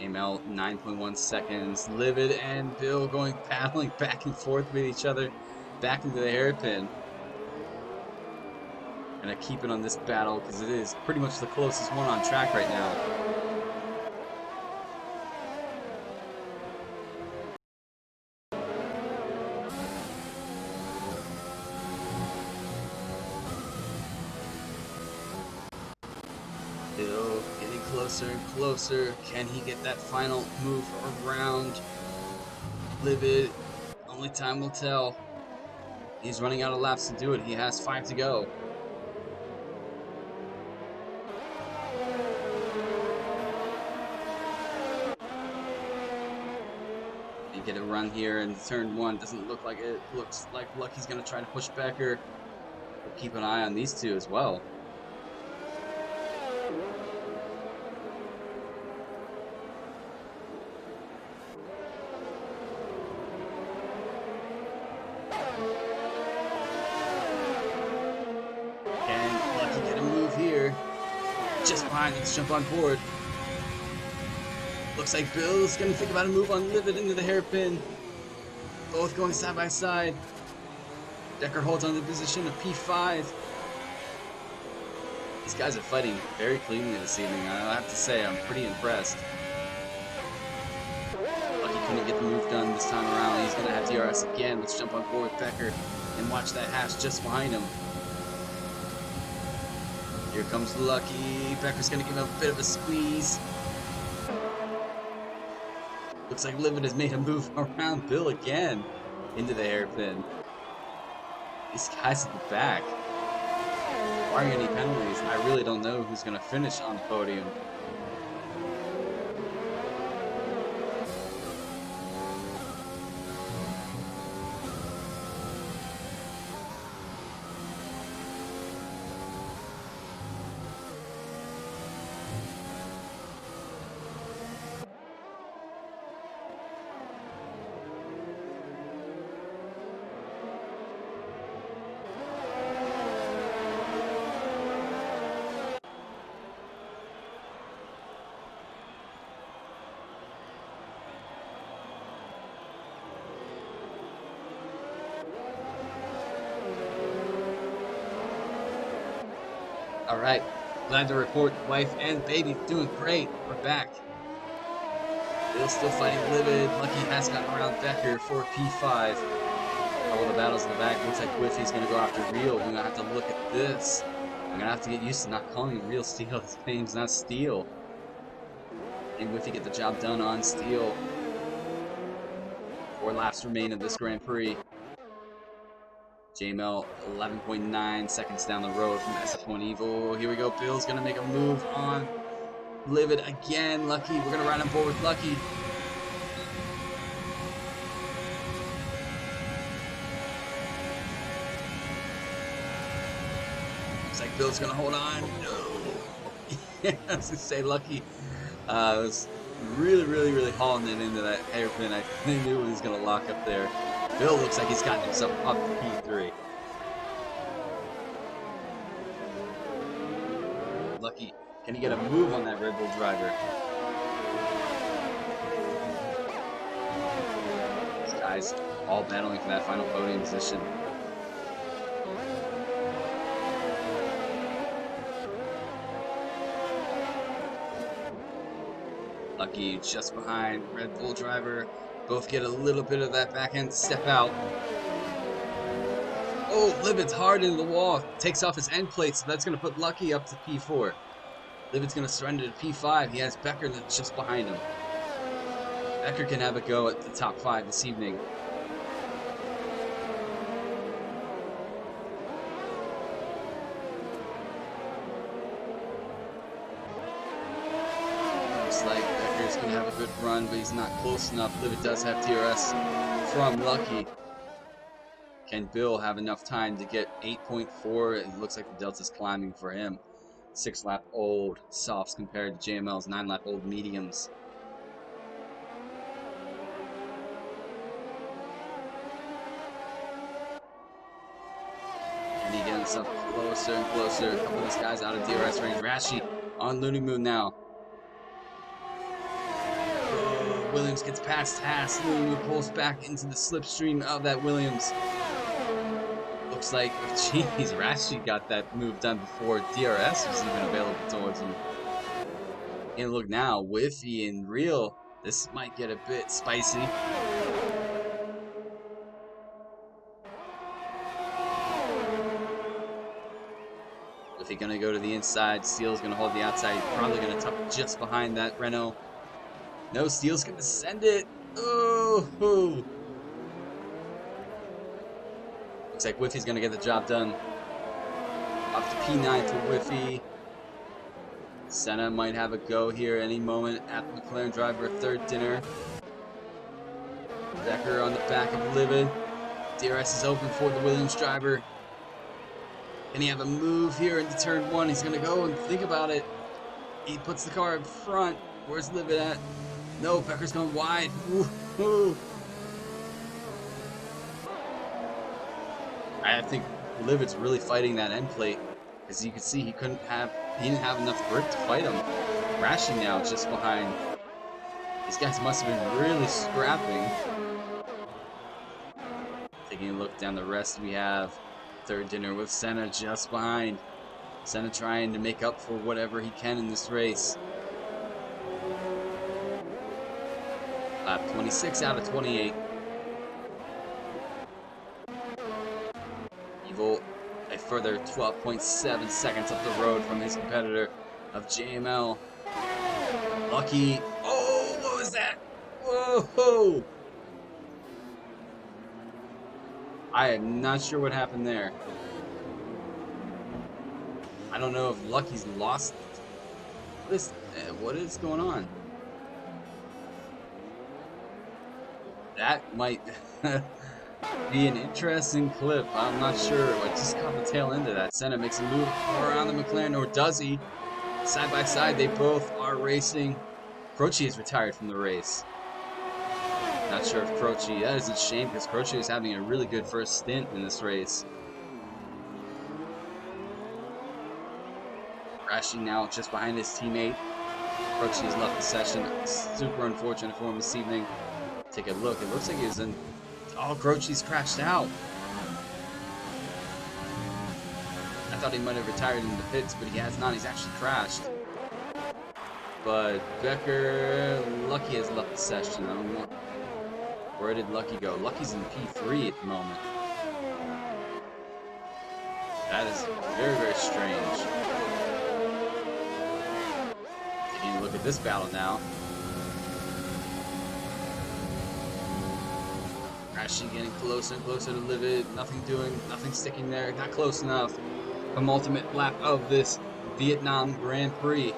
JML 9.1 seconds. Livid and Bill going paddling back and forth with each other back into the hairpin. Gonna keep it on this battle because it is pretty much the closest one on track right now. Bill getting closer and closer. Can he get that final move around Livid? Only time will tell. He's running out of laps to do it. He has 5 to go. You get a run here in turn 1. Doesn't look like it. Looks like Lucky's going to try to push Becker. We'll keep an eye on these two as well. Can Lucky get a move here? Just behind. Let's jump on board. Looks like Bill's going to think about a move on Livid into the hairpin. Both going side by side. Becker holds on to the position of P5. These guys are fighting very cleanly this evening. I have to say, I'm pretty impressed. Lucky couldn't get the move done this time around. He's going to have DRS again. Let's jump on board with Becker and watch that hash just behind him. Here comes Lucky. Becker's going to give him a bit of a squeeze. Looks like Livid has made a move around Bill again into the hairpin. These guys at the back. Barring any penalties, I really don't know who's going to finish on the podium. Alright, glad to report wife and baby doing great. We're back. Bill's still fighting Livid. Lucky has gotten around Becker for P5. All the battles in the back. Looks like Whiffy's going to go after Real. We're going to have to look at this. I'm going to have to get used to not calling him Real Steel. His name's not Steel. And Whiffy get the job done on Steel. 4 laps remain in this Grand Prix. JML 11.9 seconds down the road from SF1 Evil. Here we go. Bill's going to make a move on Livid again. Lucky. We're going to ride on board with Lucky. Looks like Bill's going to hold on. No. I was going to say Lucky was really hauling it into that hairpin. I knew he was going to lock up there. Bill looks like he's gotten himself up to P3. Lucky. Can he get a move on that Red Bull driver? These guys all battling for that final podium position. Lucky just behind Red Bull driver. Both get a little bit of that backhand step out. Oh, Livid's hard into the wall. Takes off his end plate, so that's going to put Lucky up to P4. Livid's going to surrender to P5. He has Becker that's just behind him. Becker can have a go at the top 5 this evening. Looks like Becker's going to have a good run, but he's not close enough. Livid does have DRS from Lucky. Can Bill have enough time to get 8.4? It looks like the Delta's climbing for him. 6-lap old softs compared to JML's 9-lap old mediums. And he getting himself closer and closer. A couple of these guys out of DRS range. Rashi on Looney Moon now. Williams gets past Haas. Lulu pulls back into the slipstream of that Williams. Looks like, jeez, Rashi got that move done before DRS was even available towards him. And look now, Whiffy and Real. This might get a bit spicy. Whiffy gonna go to the inside. Steele's gonna hold the outside. He's probably gonna tuck just behind that Renault. No, Steele's gonna send it. Oh! Looks like Whiffy's gonna get the job done. Up to P9 for Whiffy. Senna might have a go here any moment at the McLaren driver, third dinner. Becker on the back of Livid. DRS is open for the Williams driver. Can he have a move here into turn one? He's going to go and think about it. He puts the car in front. Where's Livid at? No, Becker's going wide. Woo-hoo. I think Livid's really fighting that end plate. As you can see, he didn't have enough grip to fight him. Rashi now just behind. These guys must have been really scrapping. Taking a look down the rest, we have third dinner with Senna just behind. Senna trying to make up for whatever he can in this race. Lap 26 out of 28. Evil a further 12.7 seconds up the road from his competitor of JML. Lucky. Oh, what was that? Whoa! I am not sure what happened there. I don't know if Lucky's lost. What is going on? That might be an interesting clip. I'm not sure. I just caught the tail end of that. Senna makes a move around the McLaren, or does he? Side by side, they both are racing. Croce is retired from the race. Not sure if Croce, that is a shame because Croce is having a really good first stint in this race. Crashing now just behind his teammate. Croce has left the session. Super unfortunate for him this evening. Take a look. It looks like he's in. Oh, Croce's crashed out. I thought he might have retired in the pits, but he has not. He's actually crashed. But Becker, Lucky has left the session. I don't know. Where did Lucky go? Lucky's in P3 at the moment. That is very, very strange. Taking a look at this battle now. Rashi getting closer and closer to Livid. Nothing doing, nothing sticking there. Not close enough. Penultimate lap of this Vietnam Grand Prix.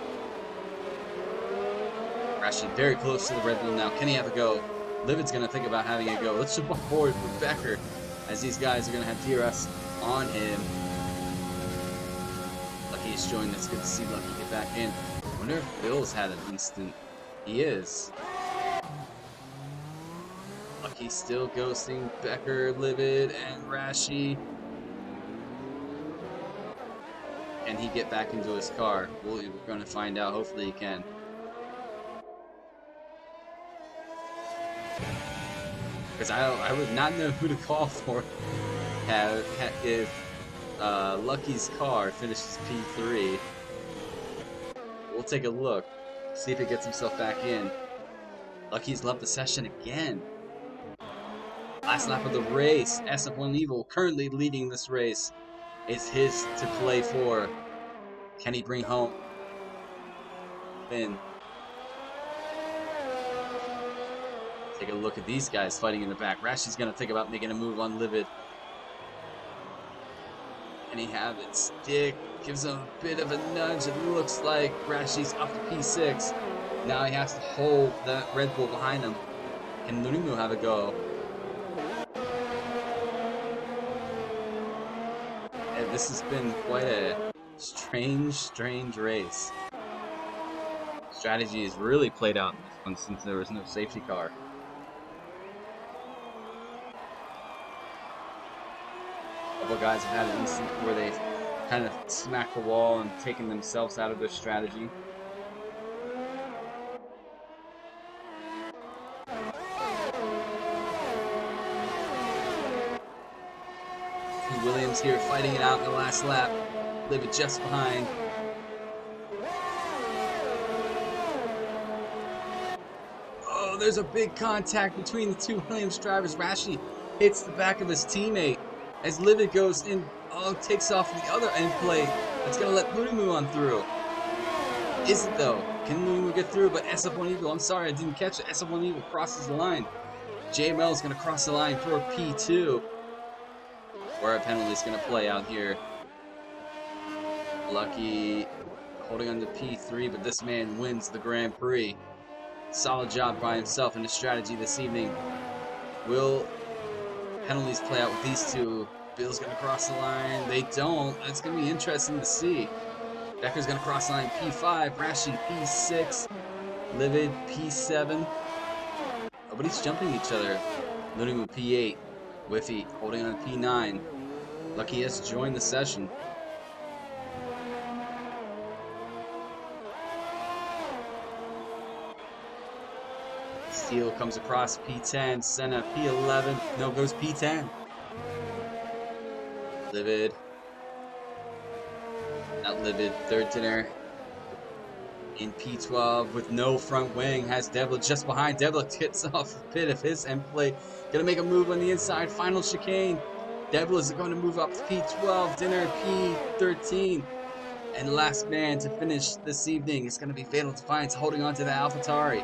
Rashi very close to the Red Bull now. Can he have a go? Livid's going to think about having a go. Let's jump forward for Becker as these guys are going to have DRS on him. Lucky is joined. It's good to see Lucky get back in. I wonder if Bill's had an instant. He is. Lucky still ghosting Becker, Livid, and Rashi. Can he get back into his car? We're going to find out. Hopefully he can. Because I would not know who to call for if Lucky's car finishes P3. We'll take a look, see if he gets himself back in. Lucky's left the session again. Last lap of the race. SF1 Evil currently leading this race. It's his to play for. Can he bring home Finn? Take a look at these guys fighting in the back. Rashi's going to think about making a move on Livid. Can he have it stick? Gives him a bit of a nudge. It looks like Rashi's up to P6. Now he has to hold that Red Bull behind him. Can Lunimu have a go? And this has been quite a strange race. Strategy has really played out in this one since there was no safety car. A couple guys have had an instant where they've kind of smacked the wall and taken themselves out of their strategy. Williams here fighting it out in the last lap. Livid just behind. Oh, there's a big contact between the two Williams drivers. Rashi hits the back of his teammate as Livid goes in, takes off the other end plate. That's going to let Lunimu on through. Is it though? Can Lunimu get through? But SF1 Eagle, I'm sorry, I didn't catch it. SF1 Eagle crosses the line. JML is going to cross the line for P2. Where a penalty is going to play out here. Lucky holding on to P3, but this man wins the Grand Prix. Solid job by himself in his strategy this evening. Will penalties play out with these two? Bill's going to cross the line. They don't. It's going to be interesting to see. Becker's going to cross the line. P5. Rashi P6. Livid P7. Nobody's jumping each other. Lunimu P8. Whiffy holding on to P9. Lucky has joined the session. Steele comes across P10. Senna P11. No, goes P10. Livid. Not Livid. Third dinner. In P12 with no front wing. Has Devla just behind. Devla gets off the pit of his end plate. Gonna make a move on the inside. Final chicane. Devla is going to move up to P12. Dinner P13. And last man to finish this evening is going to be Fatal Defiance holding on to the AlphaTauri.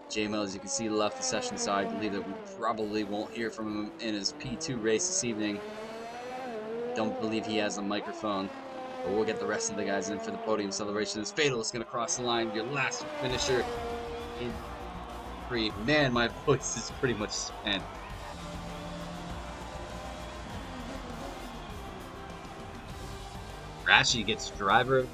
JML, as you can see, left the session, so I believe that we probably won't hear from him in his P2 race this evening. Don't believe he has a microphone, but we'll get the rest of the guys in for the podium celebration. As Fatal is going to cross the line, your last finisher in Prix. Man, my voice is pretty much spent. Rashi gets driver.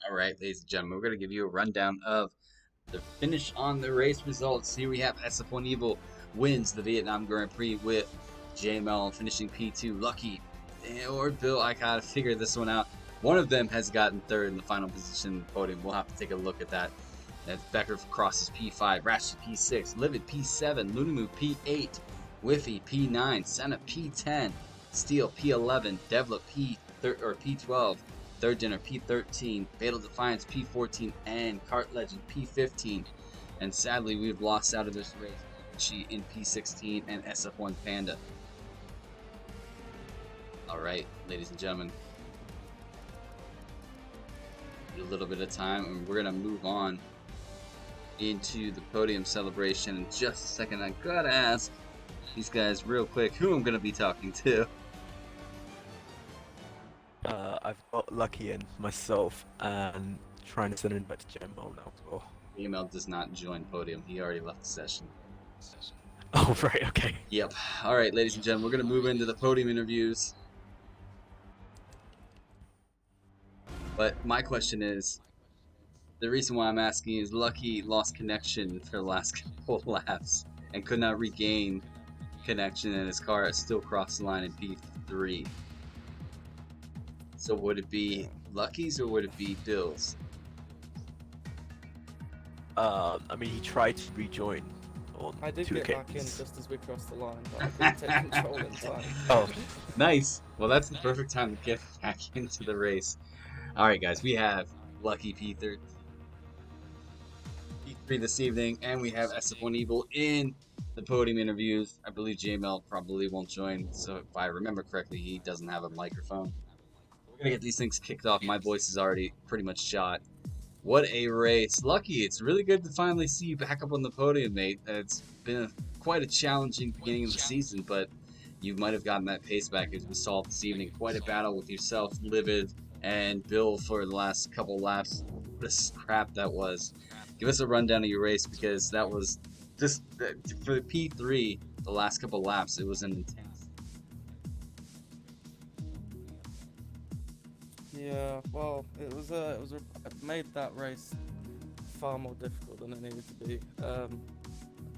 All right, ladies and gentlemen, we're going to give you a rundown of the finish on the race results. Here we have SF1 Evil wins the Vietnam Grand Prix with JML finishing P2. Lucky or Bill, I gotta figure this one out. One of them has gotten third in the final position in the podium. We'll have to take a look at that. That's Becker crosses P5, Rashi P6, Livid P7, Lunimu P8, Whiffy P9, Senna P10, Steele P11, Devla P12. Third dinner P13, Fatal Defiance P14, and Kart Legend P15. And sadly, we've lost out of this race She in P16 and SF1 Panda. Alright, ladies and gentlemen. A little bit of time, and we're going to move on into the podium celebration in just a second. I gotta ask these guys real quick who I'm going to be talking to. I've got Lucky and myself, and trying to send him back to JML now as well. JML does not join podium. He already left the session. Oh, right, okay. Yep. All right, ladies and gentlemen, we're going to move into the podium interviews. But my question is, the reason why I'm asking is Lucky lost connection for the last couple laps and could not regain connection, and his car has still crossed the line in P3. So would it be Lucky's or would it be Bill's? I mean, he tried to rejoin on I did 2 get back in occasions. just as we crossed the line, but I couldn't take control in time. Oh, Nice. Well, that's the perfect time to get back into the race. All right, guys, we have Lucky P3 this evening, and we have SF1 Evil in the podium interviews. I believe JML probably won't join, so if I remember correctly, he doesn't have a microphone. We're going to get these things kicked off. My voice is already pretty much shot. What a race. Lucky, it's really good to finally see you back up on the podium, mate. It's been quite a challenging beginning of the season, but you might have gotten that pace back as we saw this evening. Quite a battle with yourself, Livid, and Bill for the last couple laps. What a crap that was. Give us a rundown of your race because that was just for the P3. The last couple laps, it was an intense. Yeah, well, it made that race far more difficult than it needed to be.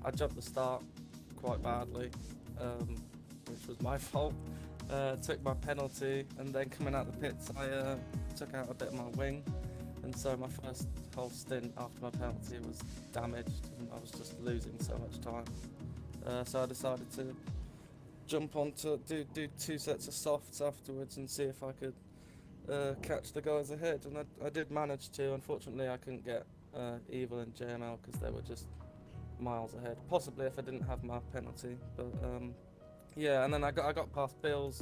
I jumped the start quite badly, which was my fault. Took my penalty, and then coming out the pits, I took out a bit of my wing, and so my first whole stint after my penalty was damaged, and I was just losing so much time. So I decided to jump on to do 2 sets of softs afterwards and see if I could catch the guys ahead, and I did manage to. Unfortunately, I couldn't get Evil and JML because they were just miles ahead. Possibly if I didn't have my penalty, but yeah. And then I got past Bills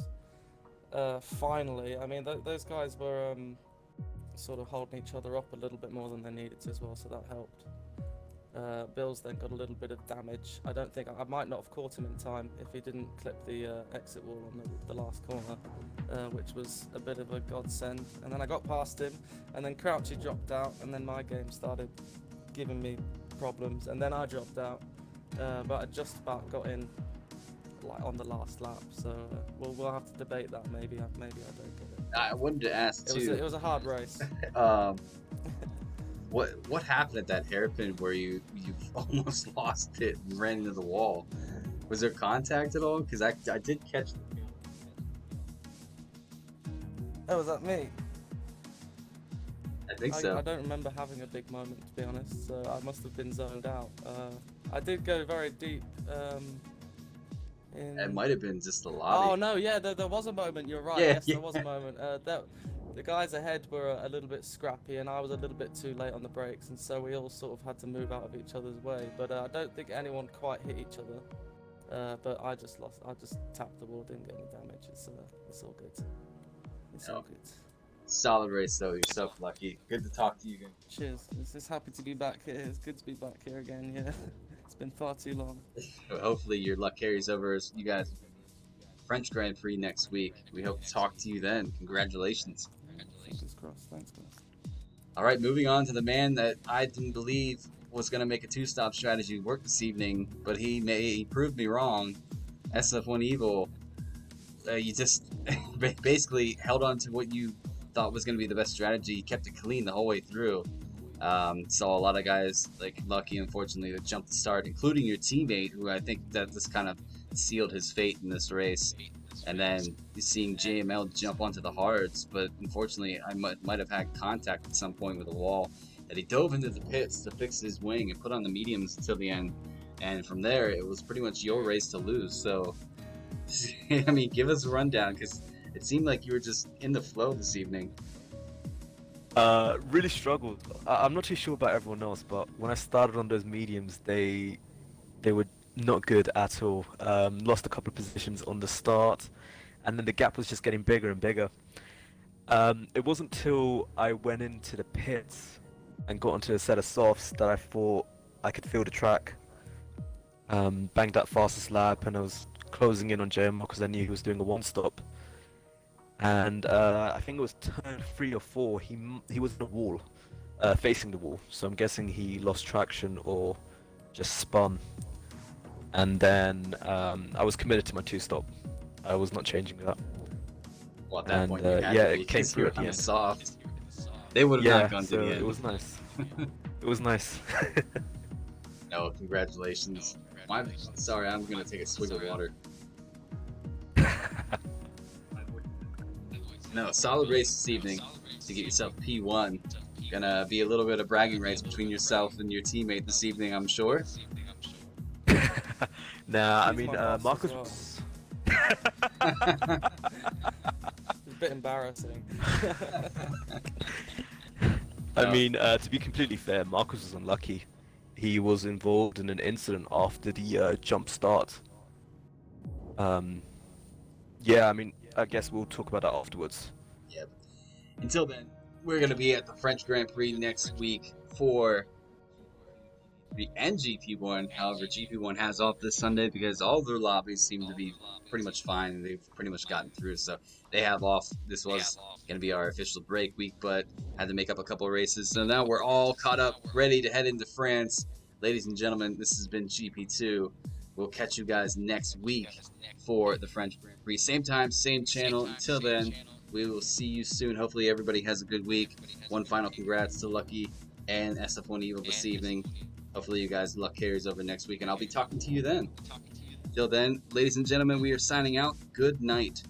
finally. I mean, those guys were sort of holding each other up a little bit more than they needed to as well, so that helped. Bills then got a little bit of damage. I don't think I might not have caught him in time if he didn't clip the exit wall on the last corner, which was a bit of a godsend. And then I got past him, and then Crouchy dropped out, and then my game started giving me problems, and then I dropped out, but I just about got in like on the last lap. So we'll have to debate that. Maybe I don't get it. I wanted to ask too. It was a hard race. What happened at that hairpin where you almost lost it and ran into the wall? Was there contact at all? Because I did catch. Oh, was that me? I think so. I don't remember having a big moment, to be honest, so I must have been zoned out. I did go very deep. It might have been just the lobby. Oh no, yeah, there was a moment. You're right. Yeah, Yes, yeah. there was a moment. The guys ahead were a little bit scrappy, and I was a little bit too late on the brakes, and so we all sort of had to move out of each other's way. But I don't think anyone quite hit each other. But I just tapped the wall, didn't get any damage. It's all good. It's all good. Solid race though. You're so lucky. Good to talk to you again. Cheers. It's happy to be back here. It's good to be back here again. Yeah, it's been far too long. Hopefully your luck carries over as you guys French Grand Prix next week. We hope to talk to you then. Congratulations. Fingers crossed. Thanks, guys. All right, moving on to the man that I didn't believe was going to make a two-stop strategy work this evening, but he proved me wrong. SF1 Evil, you just basically held on to what you thought was going to be the best strategy. You kept it clean the whole way through. Saw a lot of guys like Lucky, unfortunately, that jumped the start, including your teammate, who I think that this kind of sealed his fate in this race. And then seeing JML jump onto the hards, but unfortunately I might have had contact at some point with the wall, that he dove into the pits to fix his wing and put on the mediums until the end, and from there it was pretty much your race to lose. So I mean, give us a rundown, because it seemed like you were just in the flow this evening. Really struggled. I'm not too sure about everyone else, but when I started on those mediums, they were not good at all. Lost a couple of positions on the start, and then the gap was just getting bigger and bigger. It wasn't till I went into the pits and got onto a set of softs that I thought I could feel the track. Banged that fastest lap, and I was closing in on JML because I knew he was doing a one-stop. And I think it was turn 3 or 4. He was in the wall, facing the wall. So I'm guessing he lost traction or just spun. And then I was committed to my two-stop. I was not changing that. Well, at that point, you had yeah, to be, it came through at the kind end. of soft. They would have not gone to the end. It was nice. It was nice. No, congratulations. Sorry, I'm gonna take a swig of water. No, solid race this evening to get yourself P1. Gonna be a little bit of bragging rights between yourself and your teammate this evening, I'm sure. Nah, I He's mean, my boss Marcus as well. was... It's a bit embarrassing. I mean, to be completely fair, Marcus was unlucky. He was involved in an incident after the jump start. Yeah, I mean, I guess we'll talk about that afterwards. Yep. Until then, we're gonna be at the French Grand Prix next week for GP and GP1. However, GP1 has off this Sunday because all their lobbies seem to be pretty much fine and they've pretty much gotten through. So they have off. This was going to be our official break week, but had to make up a couple of races. So now we're all caught up, ready to head into France. Ladies and gentlemen, this has been GP2. We'll catch you guys next week for the French Prix. Same time, same channel. Until then, we will see you soon. Hopefully, everybody has a good week. One final congrats to Lucky and SF1 Evil this evening. Hopefully, you guys' luck carries over next week, and I'll be talking to you then. Till then, ladies and gentlemen, we are signing out. Good night.